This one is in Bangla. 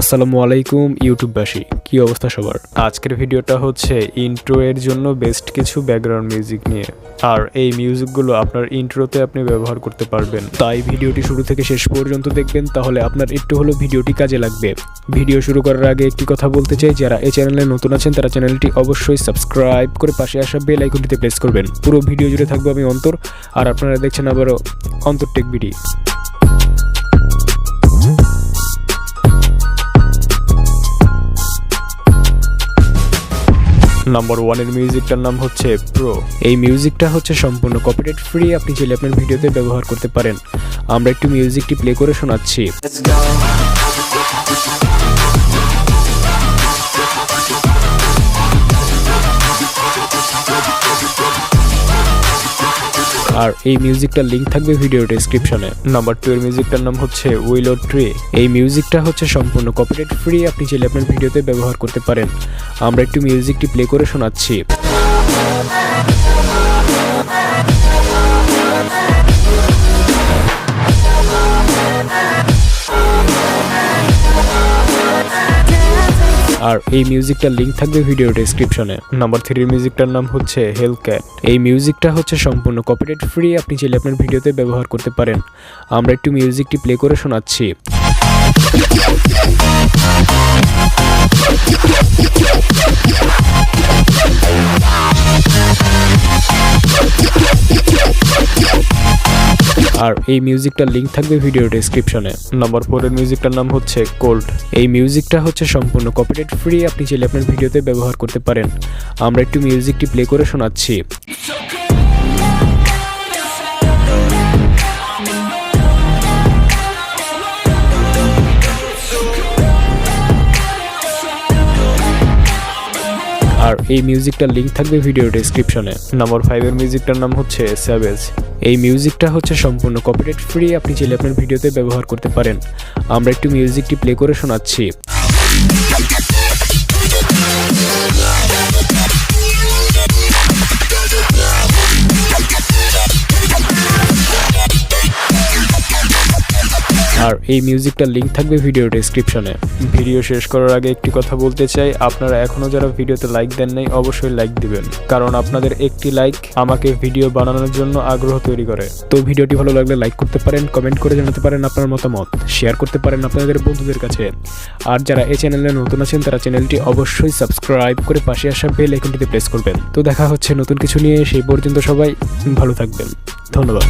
আসসালামু আলাইকুম ইউটিউববাসী, কি অবস্থা সবার। আজকের ভিডিওটা হচ্ছে ইন্ট্রো এর জন্য বেস্ট কিছু ব্যাকগ্রাউন্ড মিউজিক নিয়ে। আর এই মিউজিকগুলো আপনার ইন্ট্রোতে আপনি ব্যবহার করতে পারবেন, তাই ভিডিওটি শুরু থেকে শেষ পর্যন্ত দেখবেন, তাহলে আপনার একটু হলেও ভিডিওটি কাজে লাগবে। ভিডিও শুরু করার আগে একটি কথা বলতে চাই, যারা এই চ্যানেলে নতুন আছেন তারা চ্যানেলটি অবশ্যই সাবস্ক্রাইব করে পাশে আসা বেল আইকনটিতে প্রেস করবেন। পুরো ভিডিও জুড়ে থাকবো আমি অন্তর, আর আপনারা দেখছেন আবারও অন্তর টেক বিডি। নাম্বার 1 এর মিউজিকটার নাম হচ্ছে প্রো। এই মিউজিকটা হচ্ছে সম্পূর্ণ কপিরাইট ফ্রি, আপনি চাইলে আপনার ভিডিওতে ব্যবহার করতে পারেন। আমরা একটু মিউজিকটি প্লে করে শোনাচ্ছি। আর এই মিউজিকটার লিঙ্ক থাকবে ভিডিও ডেসক্রিপশনে। নাম্বার 2 এর মিউজিকটার নাম হচ্ছে উইলো ট্রি। এই মিউজিকটা হচ্ছে সম্পূর্ণ কপিরাইট ফ্রি, আপনি চাইলে আপনার ভিডিওতে ব্যবহার করতে পারেন। আমরা একটু মিউজিকটি প্লে করে শোনাচ্ছি। আর এই মিউজিকটার লিঙ্ক থাকবে ভিডিও ডেসক্রিপশনে। নাম্বার 3 এর মিউজিকটার নাম হচ্ছে হেলক্যাট। এই মিউজিকটা হচ্ছে সম্পূর্ণ কপিরাইট ফ্রি, আপনি চাইলে আপনার ভিডিওতে ব্যবহার করতে পারেন। আমরা একটু মিউজিকটি প্লে করে শোনাচ্ছি। আর এই মিউজিকটার লিঙ্ক থাকবে ভিডিও ডেসক্রিপশনে। নাম্বার 4 এর মিউজিকটার নাম হচ্ছে কোল্ড। এই মিউজিকটা হচ্ছে সম্পূর্ণ কপিরাইট ফ্রি, আপনি চাইলে আপনার ভিডিওতে ব্যবহার করতে পারেন। আমরা একটু মিউজিকটি প্লে করে শোনাচ্ছি। আর এই মিউজিকটার লিঙ্ক থাকবে ভিডিও ডেসক্রিপশনে। নাম্বার 5 এর মিউজিকটার নাম হচ্ছে স্যাভেজ। এই মিউজিকটা হচ্ছে সম্পূর্ণ কপিরাইট ফ্রি, আপনি চাইলে আপনার ভিডিওতে ব্যবহার করতে পারেন। আমরা একটু মিউজিকটি প্লে করে শোনাচ্ছি। আর এই মিউজিকটার লিঙ্ক থাকবে ভিডিও ডেসক্রিপশনে। ভিডিও শেষ করার আগে একটি কথা বলতে চাই, আপনারা এখনও যারা ভিডিওতে লাইক দেন নাই অবশ্যই লাইক দিবেন, কারণ আপনাদের একটি লাইক আমাকে ভিডিও বানানোর জন্য আগ্রহ তৈরি করে। তো ভিডিওটি ভালো লাগলে লাইক করতে পারেন, কমেন্ট করে জানাতে পারেন আপনার মতামত, শেয়ার করতে পারেন আপনাদের বন্ধুদের কাছে। আর যারা এই চ্যানেলে নতুন আছেন তারা চ্যানেলটি অবশ্যই সাবস্ক্রাইব করে পাশে আসা বেল আইকনটিতে প্রেস করবেন। তো দেখা হচ্ছে নতুন কিছু নিয়ে, সেই পর্যন্ত সবাই ভালো থাকবেন। ধন্যবাদ।